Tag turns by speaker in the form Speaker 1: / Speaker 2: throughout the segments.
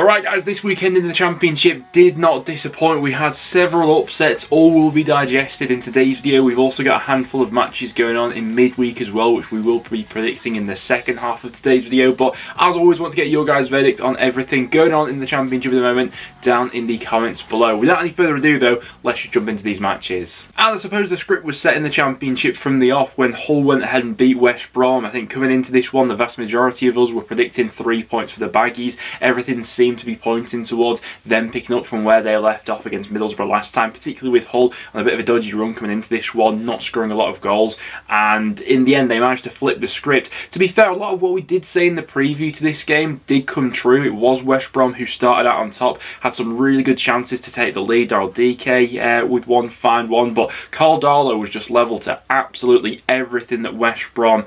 Speaker 1: Alright guys, this weekend in the Championship did not disappoint. We had several upsets, all will be digested in today's video. We've also got a handful of matches going on in midweek as well, which we will be predicting in the second half of today's video. But as always, want to get your guys' verdict on everything going on in the Championship at the moment down in the comments below. Without any further ado though, let's just jump into these matches. And I suppose the script was set in the Championship from the off when Hull went ahead and beat West Brom. I think coming into this one, the vast majority of us were predicting 3 points for the Baggies. Everything seemed to be pointing towards them picking up from where they left off against Middlesbrough last time, particularly with Hull on a bit of a dodgy run coming into this one, not scoring a lot of goals, and in the end they managed to flip the script. To be fair, a lot of what we did say in the preview to this game did come true. It was West Brom who started out on top, had some really good chances to take the lead. Daryl DK with one fine one, but Carl Darlow was just level to absolutely everything that West Brom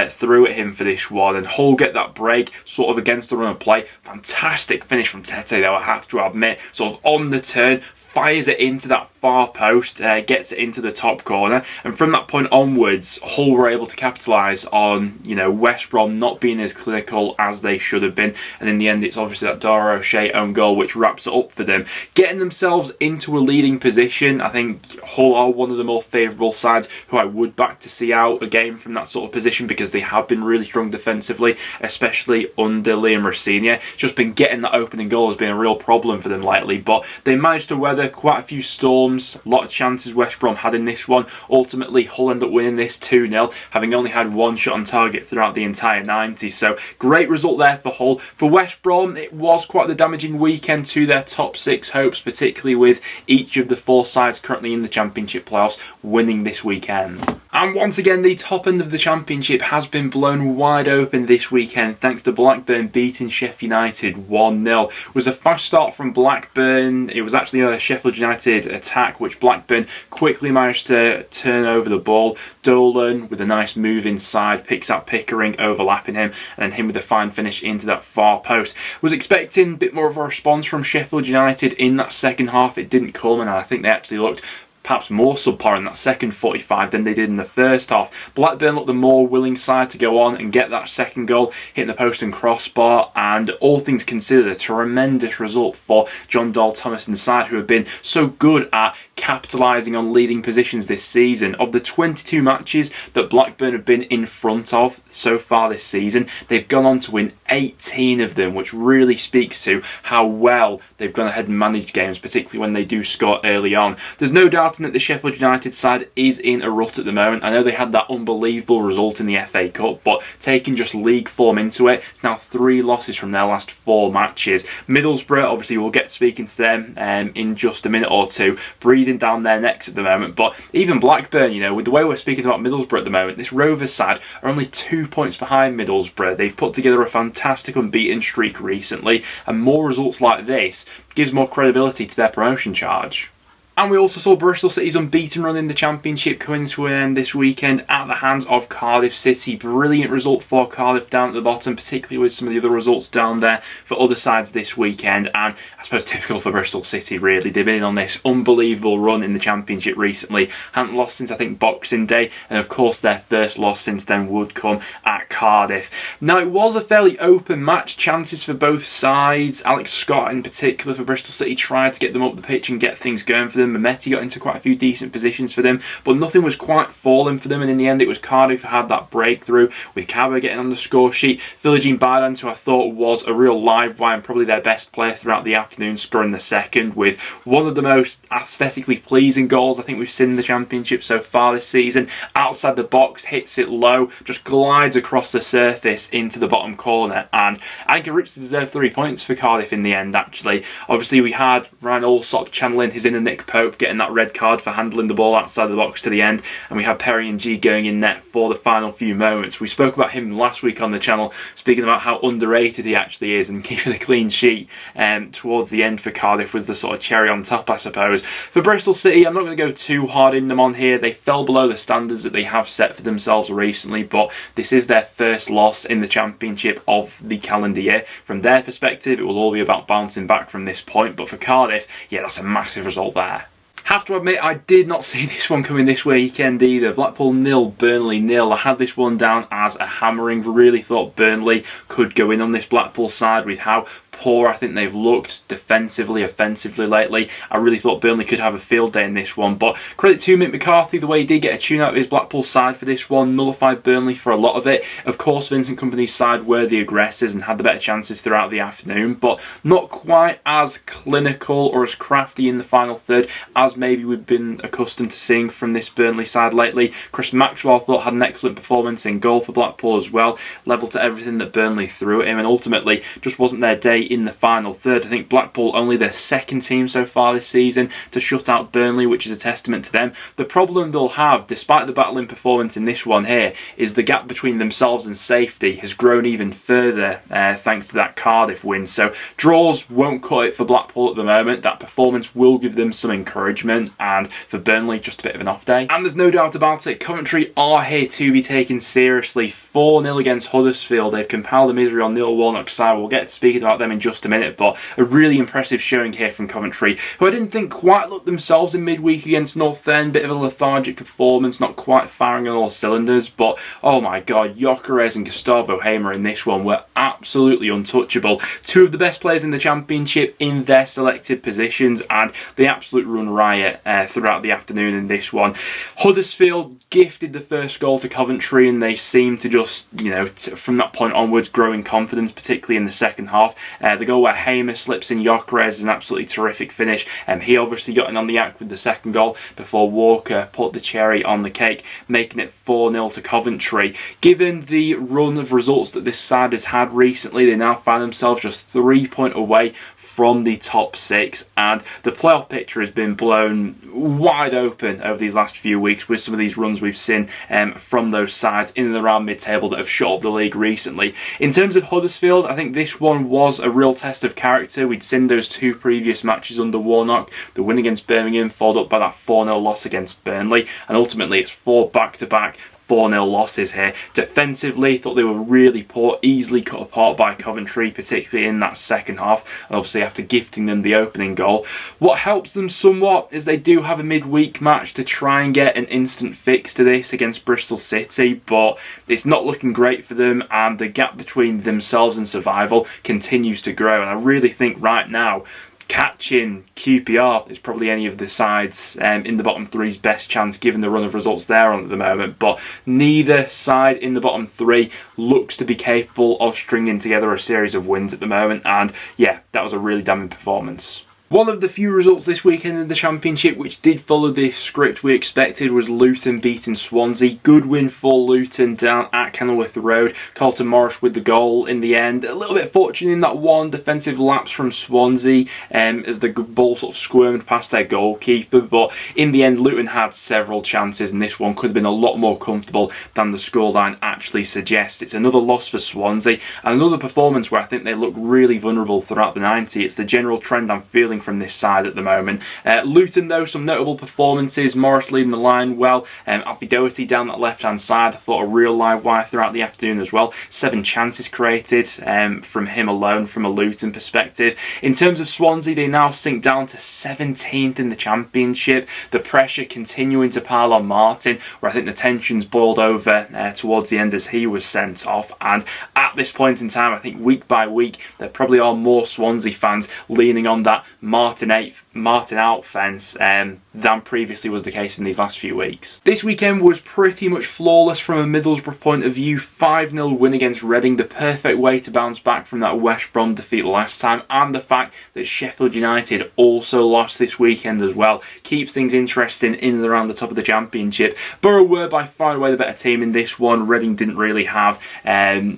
Speaker 1: threw at him for this one, and Hull get that break sort of against the run of play. Fantastic finish from Tete though, I have to admit, sort of on the turn, fires it into that far post, gets it into the top corner, and from that point onwards Hull were able to capitalise on, you know, West Brom not being as clinical as they should have been, and in the end it's obviously that Dara O'Shea own goal which wraps it up for them, getting themselves into a leading position. I think Hull are one of the more favourable sides who I would back to see out a game from that sort of position, because they have been really strong defensively, especially under Liam Rosenior. Just been getting that opening goal has been a real problem for them lately, but they managed to weather quite a few storms. A lot of chances West Brom had in this one. Ultimately Hull end up winning this 2-0, having only had one shot on target throughout the entire 90, so great result there for Hull. For West Brom, it was quite the damaging weekend to their top six hopes, particularly with each of the four sides currently in the Championship playoffs winning this weekend. And once again, the top end of the Championship has been blown wide open this weekend thanks to Blackburn beating Sheff Utd 1-0. It was a fast start from Blackburn. It was actually a Sheffield United attack which Blackburn quickly managed to turn over the ball. Dolan with a nice move inside, picks up Pickering, overlapping him, and then him with a fine finish into that far post. Was expecting a bit more of a response from Sheffield United in that second half. It didn't come, and I think they actually looked perhaps more subpar in that second 45 than they did in the first half. Blackburn looked the more willing side to go on and get that second goal, hitting the post and crossbar, and all things considered, a tremendous result for John Dahl Thomas's side, who have been so good at capitalising on leading positions this season. Of the 22 matches that Blackburn have been in front of so far this season, they've gone on to win 18 of them, which really speaks to how well they've gone ahead and managed games, particularly when they do score early on. There's no doubt that the Sheffield United side is in a rut at the moment. I know they had that unbelievable result in the FA Cup, but taking just league form into it, it's now 3 losses from their last 4 matches. Middlesbrough, obviously we'll get speaking to them in just a minute or two, breathing down their necks at the moment. But even Blackburn, you know, with the way we're speaking about Middlesbrough at the moment, this Rovers side are only 2 points behind Middlesbrough. They've put together a fantastic unbeaten streak recently, and more results like this gives more credibility to their promotion charge. And we also saw Bristol City's unbeaten run in the Championship coming to an end this weekend at the hands of Cardiff City. Brilliant result for Cardiff down at the bottom, particularly with some of the other results down there for other sides this weekend. And I suppose typical for Bristol City, really. They've been on this unbelievable run in the Championship recently. Hadn't lost since, I think, Boxing Day. And of course, their first loss since then would come at Cardiff. Now, it was a fairly open match. Chances for both sides. Alex Scott, in particular, for Bristol City, tried to get them up the pitch and get things going for them. Mehmeti got into quite a few decent positions for them, but nothing was quite falling for them, and in the end it was Cardiff who had that breakthrough, with Cabba getting on the score sheet. Philogene Bardant, who I thought was a real live wire and probably their best player throughout the afternoon, scoring the second with one of the most aesthetically pleasing goals I think we've seen in the Championship so far this season. Outside the box, hits it low, just glides across the surface into the bottom corner, and I think it richly deserved 3 points for Cardiff in the end, actually. Obviously we had Ryan Allsop channeling his inner Nick Pope, getting that red card for handling the ball outside the box to the end, and we had Perry and G going in net for the final few moments. We spoke about him last week on the channel, speaking about how underrated he actually is, and keeping a clean sheet towards the end for Cardiff was the sort of cherry on top, I suppose. For Bristol City, I'm not going to go too hard in them on here. They fell below the standards that they have set for themselves recently, but this is their first loss in the Championship of the calendar year. From their perspective, it will all be about bouncing back from this point, but for Cardiff, yeah, that's a massive result there. Have to admit, I did not see this one coming this weekend either. Blackpool 0, Burnley 0. I had this one down as a hammering. Really thought Burnley could go in on this Blackpool side with how poor I think they've looked defensively, offensively lately. I really thought Burnley could have a field day in this one, but credit to Mick McCarthy, the way he did get a tune out of his Blackpool side for this one, nullified Burnley for a lot of it. Of course, Vincent Kompany's side were the aggressors and had the better chances throughout the afternoon, but not quite as clinical or as crafty in the final third as maybe we've been accustomed to seeing from this Burnley side lately. Chris Maxwell, I thought, had an excellent performance in goal for Blackpool as well, level to everything that Burnley threw at him, and ultimately just wasn't their day in the final third. I think Blackpool only their second team so far this season to shut out Burnley, which is a testament to them. The problem they'll have, despite the battling performance in this one here, is the gap between themselves and safety has grown even further thanks to that Cardiff win. So draws won't cut it for Blackpool at the moment. That performance will give them some encouragement, and for Burnley, just a bit of an off day. And there's no doubt about it, Coventry are here to be taken seriously. 4-0 against Huddersfield. They've compelled the misery on Neil Warnock's side. We'll get to speaking about them in just a minute, but a really impressive showing here from Coventry, who I didn't think quite looked themselves in midweek against North End. Bit of a lethargic performance, not quite firing on all cylinders, but oh my god, Gyökeres and Gustavo Hamer in this one were absolutely untouchable. Two of the best players in the Championship in their selected positions, and the absolute run riot throughout the afternoon in this one. Huddersfield gifted the first goal to Coventry, and they seemed to just, from that point onwards, grow in confidence, particularly in the second half. The goal where Hamer slips in Gyökeres is an absolutely terrific finish. He obviously got in on the act with the second goal before Walker put the cherry on the cake, making it 4-0 to Coventry. Given the run of results that this side has had recently, they now find themselves just 3 points away from the top six, and the playoff picture has been blown wide open over these last few weeks with some of these runs we've seen from those sides in and around mid-table that have shot up the league recently. In terms of Huddersfield, I think this one was a real test of character. We'd seen those two previous matches under Warnock, the win against Birmingham followed up by that 4-0 loss against Burnley, and ultimately it's 4 back-to-back 4-0 losses here. Defensively, thought they were really poor, easily cut apart by Coventry, particularly in that second half, and obviously after gifting them the opening goal. What helps them somewhat is they do have a midweek match to try and get an instant fix to this against Bristol City, but it's not looking great for them, and the gap between themselves and survival continues to grow, and I really think right now catching QPR is probably any of the sides in the bottom three's best chance given the run of results they're on at the moment, but neither side in the bottom three looks to be capable of stringing together a series of wins at the moment, and yeah, that was a really damning performance. One of the few results this weekend in the Championship which did follow the script we expected was Luton beating Swansea. Good win for Luton down at Kenilworth Road. Carlton Morris with the goal in the end. A little bit fortunate in that one defensive lapse from Swansea as the ball sort of squirmed past their goalkeeper, but in the end Luton had several chances and this one could have been a lot more comfortable than the scoreline actually suggests. It's another loss for Swansea and another performance where I think they look really vulnerable throughout the 90. It's the general trend I'm feeling from this side at the moment. Luton though, some notable performances. Morris leading the line well. Alfie Doherty down that left hand side, I thought a real live wire throughout the afternoon as well. 7 chances created from him alone from a Luton perspective. In terms of Swansea, they now sink down to 17th in the Championship. The pressure continuing to pile on Martin, where I think the tensions boiled over towards the end as he was sent off, and at this point in time I think week by week there probably are more Swansea fans leaning on that Martin out fence than previously was the case in these last few weeks. This weekend was pretty much flawless from a Middlesbrough point of view. 5-0 win against Reading, the perfect way to bounce back from that West Brom defeat last time, and the fact that Sheffield United also lost this weekend as well keeps things interesting in and around the top of the Championship. Boro were by far and away the better team in this one. Reading didn't really have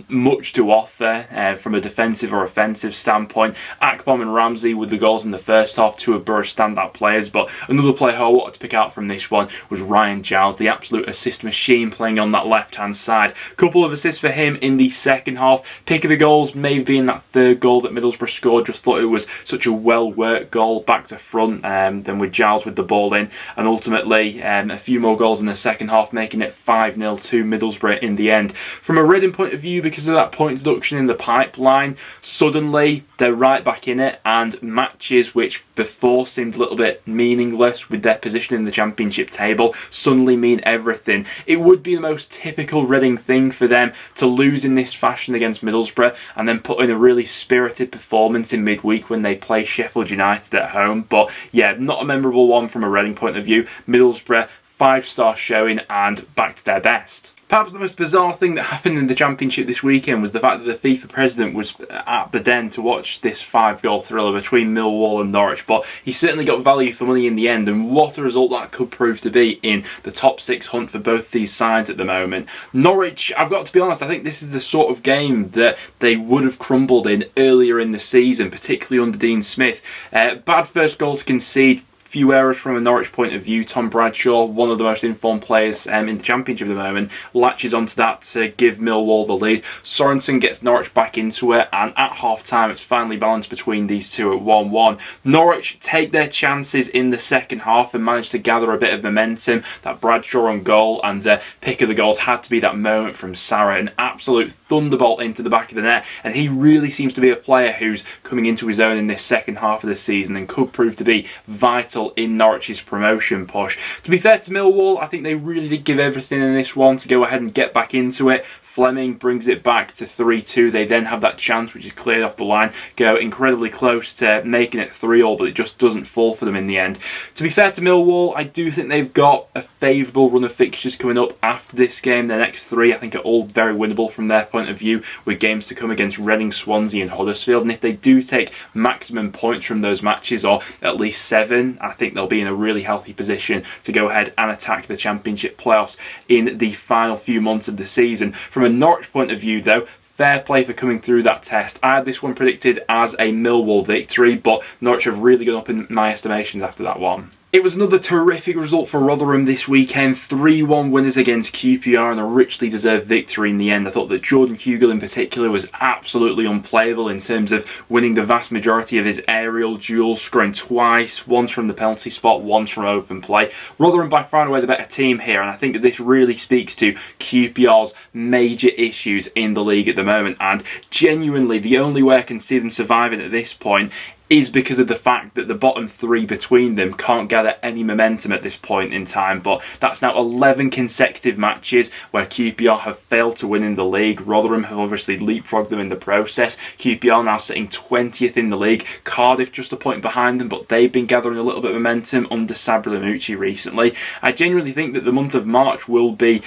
Speaker 1: much to offer from a defensive or offensive standpoint. Akpom and Ramsey with the goals in the first half, two of Boro's standout players, but another player who I wanted to pick out from this one was Ryan Giles, the absolute assist machine playing on that left hand side. Couple of assists for him in the second half. Pick of the goals maybe being that third goal that Middlesbrough scored. Just thought it was such a well worked goal back to front, then with Giles with the ball in, and ultimately a few more goals in the second half, making it 5-0 to Middlesbrough in the end. From a Reading point of view, because of that point deduction in the pipeline, suddenly they're right back in it, and matches matches which before seemed a little bit meaningless with their position in the Championship table suddenly mean everything. It would be the most typical Reading thing for them to lose in this fashion against Middlesbrough and then put in a really spirited performance in midweek when they play Sheffield United at home. But yeah, not a memorable one from a Reading point of view. Middlesbrough, 5-star showing and back to their best. Perhaps the most bizarre thing that happened in the Championship this weekend was the fact that the FIFA president was at the Den to watch this 5-goal thriller between Millwall and Norwich, but he certainly got value for money in the end, and what a result that could prove to be in the top 6 hunt for both these sides at the moment. Norwich, I've got to be honest, I think this is the sort of game that they would have crumbled in earlier in the season, particularly under Dean Smith. Bad first goal to concede. Few errors from a Norwich point of view. Tom Bradshaw, one of the most informed players in the Championship at the moment, latches onto that to give Millwall the lead. Sorensen gets Norwich back into it, and at half-time it's finally balanced between these two at 1-1. Norwich take their chances in the second half and manage to gather a bit of momentum. That Bradshaw on goal and the pick of the goals had to be that moment from Sarah, an absolute thunderbolt into the back of the net, and he really seems to be a player who's coming into his own in this second half of the season and could prove to be vital in Norwich's promotion push. To be fair to Millwall, I think they really did give everything in this one to go ahead and get back into it. Fleming brings it back to 3-2. They then have that chance, which is cleared off the line, go incredibly close to making it 3-3, but it just doesn't fall for them in the end. To be fair to Millwall, I do think they've got a favourable run of fixtures coming up after this game. The next 3, I think, are all very winnable from their point of view, with games to come against Reading, Swansea and Huddersfield. And if they do take maximum points from those matches, or at least 7, I think they'll be in a really healthy position to go ahead and attack the Championship playoffs in the final few months of the season. From a Norwich point of view though, fair play for coming through that test. I had this one predicted as a Millwall victory, but Norwich have really gone up in my estimations after that one. It was another terrific result for Rotherham this weekend. 3-1 winners against QPR and a richly deserved victory in the end. I thought that Jordan Hugill in particular was absolutely unplayable in terms of winning the vast majority of his aerial duels, scoring twice, once from the penalty spot, once from open play. Rotherham by far and away the better team here, and I think that this really speaks to QPR's major issues in the league at the moment, and genuinely the only way I can see them surviving at this point is because of the fact that the bottom 3 between them can't gather any momentum at this point in time. But that's now 11 consecutive matches where QPR have failed to win in the league. Rotherham have obviously leapfrogged them in the process. QPR now sitting 20th in the league. Cardiff just a point behind them, but they've been gathering a little bit of momentum under Sabri Lamucci recently. I genuinely think that the month of March will be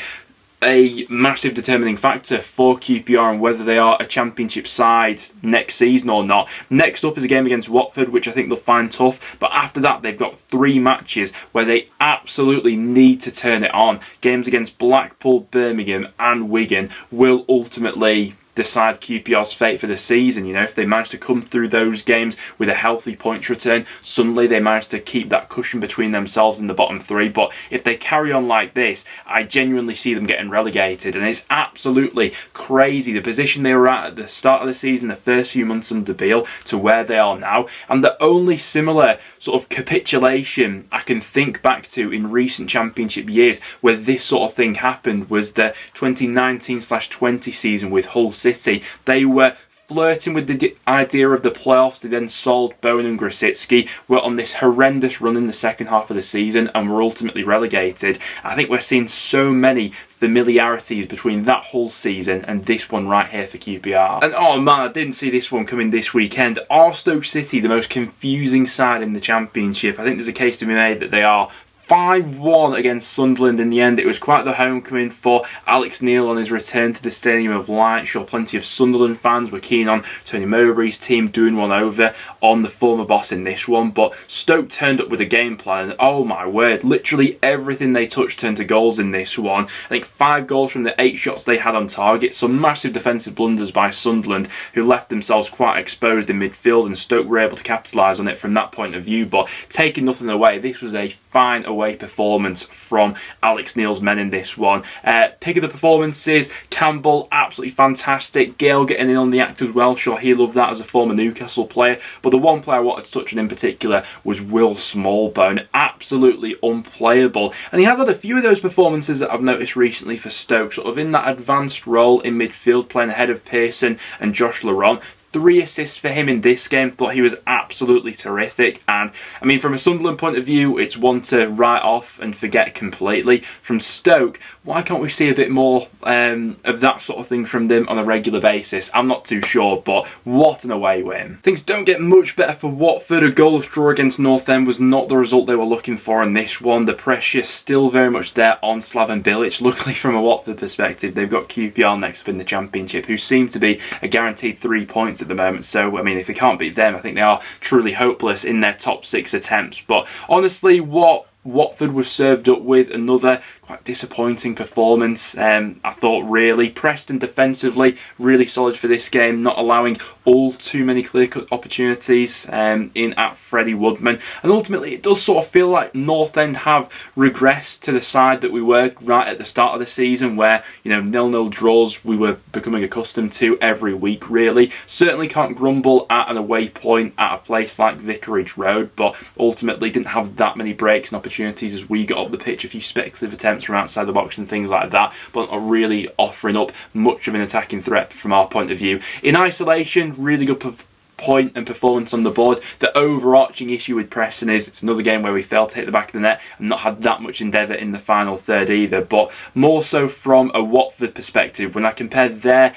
Speaker 1: a massive determining factor for QPR and whether they are a Championship side next season or not. Next up is a game against Watford, which I think they'll find tough, but after that they've got 3 matches where they absolutely need to turn it on. Games against Blackpool, Birmingham and Wigan will ultimately decide QPR's fate for the season. You know, if they manage to come through those games with a healthy points return, suddenly they manage to keep that cushion between themselves and the bottom 3. But if they carry on like this, I genuinely see them getting relegated, and it's absolutely crazy the position they were at the start of the season, the first few months under Beale, to where they are now. And the only similar sort of capitulation I can think back to in recent Championship years where this sort of thing happened was the 2019/20 season with Hull City. They were flirting with the idea of the playoffs. They then sold Bowen and Grosicki, were on this horrendous run in the second half of the season and were ultimately relegated. I think we're seeing so many familiarities between that whole season and this one right here for QPR. And oh man, I didn't see this one coming this weekend. Are Stoke City the most confusing side in the Championship? I think there's a case to be made that they are. 5-1 against Sunderland in the end. It was quite the homecoming for Alex Neil on his return to the Stadium of Light. Sure, plenty of Sunderland fans were keen on Tony Mowbray's team doing one over on the former boss in this one, but Stoke turned up with a game plan and oh my word, literally everything they touched turned to goals in this one. I think 5 goals from the 8 shots they had on target. Some massive defensive blunders by Sunderland, who left themselves quite exposed in midfield, and Stoke were able to capitalise on it from that point of view. But taking nothing away, this was a fine away performance from Alex Neil's men in this one. Pick of the performances, Campbell, absolutely fantastic. Gale getting in on the act as well. Sure, he loved that as a former Newcastle player. But the one player I wanted to touch on in particular was Will Smallbone. Absolutely unplayable. And he has had a few of those performances that I've noticed recently for Stoke, sort of in that advanced role in midfield, playing ahead of Pearson and Josh Laurent. 3 assists for him in this game. Thought he was absolutely terrific. And I mean, from a Sunderland point of view, it's one to write off and forget completely. From Stoke, why can't we see a bit more of that sort of thing from them on a regular basis? I'm not too sure, but what an away win. Things don't get much better for Watford. A goalless draw against Northend was not the result they were looking for in this one. The pressure still very much there on Slaven Bilic. Luckily, from a Watford perspective, they've got QPR next up in the Championship, who seem to be a guaranteed 3 points at the moment. So, I mean, if they can't beat them, I think they are truly hopeless in their top 6 attempts. But honestly, what Watford was served up with, another quite disappointing performance. I thought really. Preston defensively really solid for this game, not allowing all too many clear-cut opportunities in at Freddie Woodman. And ultimately it does sort of feel like Northend have regressed to the side that we were right at the start of the season, where, you know, 0-0 draws we were becoming accustomed to every week really. Certainly can't grumble at an away point at a place like Vicarage Road, but ultimately didn't have that many breaks and opportunities as we got up the pitch. A few speculative attempts from outside the box and things like that, but not really offering up much of an attacking threat from our point of view. In isolation, really good point and performance on the board. The overarching issue with Preston is it's another game where we failed to hit the back of the net and not had that much endeavour in the final third either. But more so from a Watford perspective, when I compare their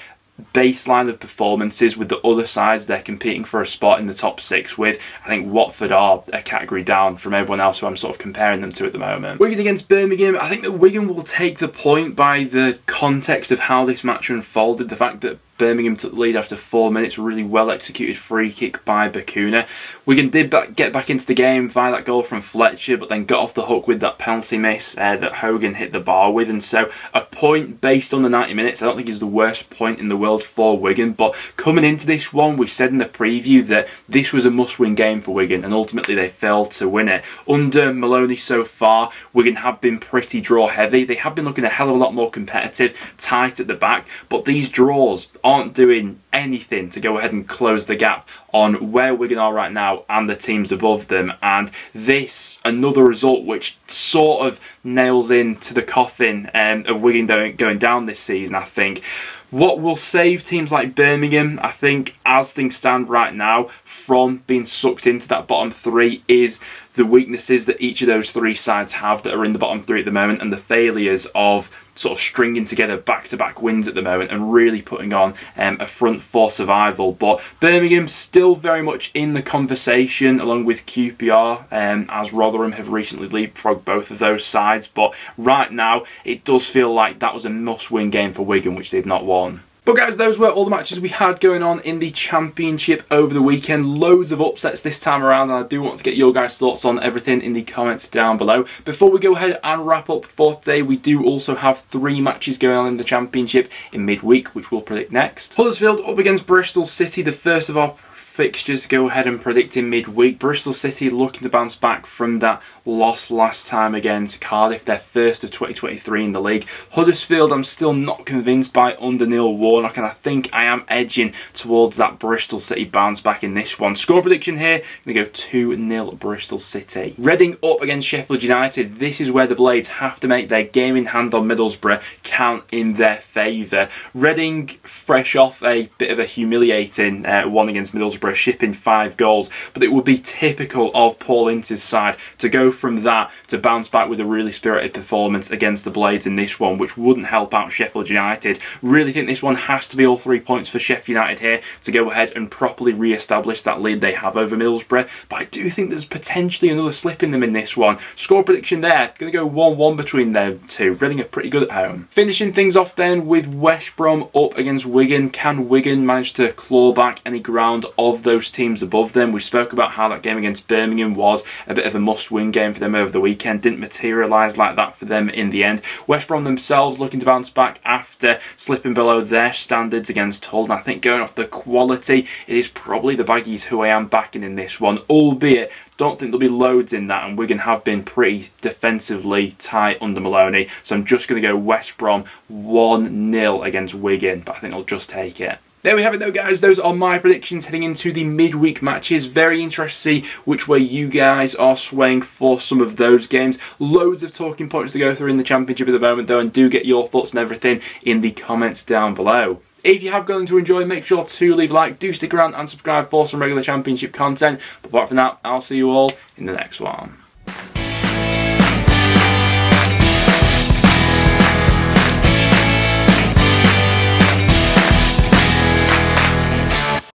Speaker 1: baseline of performances with the other sides they're competing for a spot in the top 6 with, I think Watford are a category down from everyone else who I'm sort of comparing them to at the moment. Wigan against Birmingham, I think that Wigan will take the point by the context of how this match unfolded. The fact that Birmingham took the lead after 4 minutes, really well executed free kick by Bakuna. Wigan did get back into the game via that goal from Fletcher, but then got off the hook with that penalty miss that Hogan hit the bar with. And so a point based on the 90 minutes, I don't think is the worst point in the world for Wigan. But coming into this one, we said in the preview that this was a must-win game for Wigan, and ultimately they failed to win it. Under Maloney so far, Wigan have been pretty draw-heavy. They have been looking a hell of a lot more competitive, tight at the back, but these draws aren't doing anything to go ahead and close the gap on where Wigan are right now and the teams above them. And this, another result which sort of nails into the coffin of Wigan going down this season, I think. What will save teams like Birmingham, I think, as things stand right now, from being sucked into that bottom 3 is the weaknesses that each of those 3 sides have that are in the bottom 3 at the moment, and the failures of sort of stringing together back-to-back wins at the moment and really putting on a front for survival. But Birmingham still very much in the conversation along with QPR, as Rotherham have recently leapfrogged both of those sides. But right now it does feel like that was a must-win game for Wigan, which they've not won. But guys, those were all the matches we had going on in the Championship over the weekend. Loads of upsets this time around, and I do want to get your guys' thoughts on everything in the comments down below. Before we go ahead and wrap up for today, we do also have 3 matches going on in the Championship in midweek, which we'll predict next. Huddersfield up against Bristol City, the first of our fixtures to go ahead and predict in midweek. Bristol City looking to bounce back from that loss last time against Cardiff, their first of 2023 in the league. Huddersfield, I'm still not convinced by under Neil Warnock, and I think I am edging towards that Bristol City bounce back in this one. Score prediction here, I'm going to go 2-0 Bristol City. Reading up against Sheffield United, this is where the Blades have to make their game in hand on Middlesbrough count in their favour. Reading, fresh off a bit of a humiliating one against Middlesbrough, shipping 5 goals, but it would be typical of Paul Ince's side to go from that to bounce back with a really spirited performance against the Blades in this one, which wouldn't help out Sheffield United. Really think this one has to be all 3 points for Sheff United here to go ahead and properly re-establish that lead they have over Middlesbrough, but I do think there's potentially another slip in them in this one. Score prediction there, going to go 1-1 between them two. Reading are pretty good at home. Finishing things off then with West Brom up against Wigan. Can Wigan manage to claw back any ground of those teams above them? We spoke about how that game against Birmingham was a bit of a must-win game for them over the weekend. Didn't materialise like that for them in the end. West Brom themselves looking to bounce back after slipping below their standards against Hull. And I think going off the quality, it is probably the Baggies who I am backing in this one, albeit don't think there'll be loads in that, and Wigan have been pretty defensively tight under Maloney. So I'm just going to go West Brom 1-0 against Wigan, but I think they'll just take it. There we have it though, guys. Those are my predictions heading into the midweek matches. Very interested to see which way you guys are swaying for some of those games. Loads of talking points to go through in the Championship at the moment though, and do get your thoughts and everything in the comments down below. If you have gone to enjoy, make sure to leave a like, do stick around and subscribe for some regular Championship content. But apart from that, I'll see you all in the next one.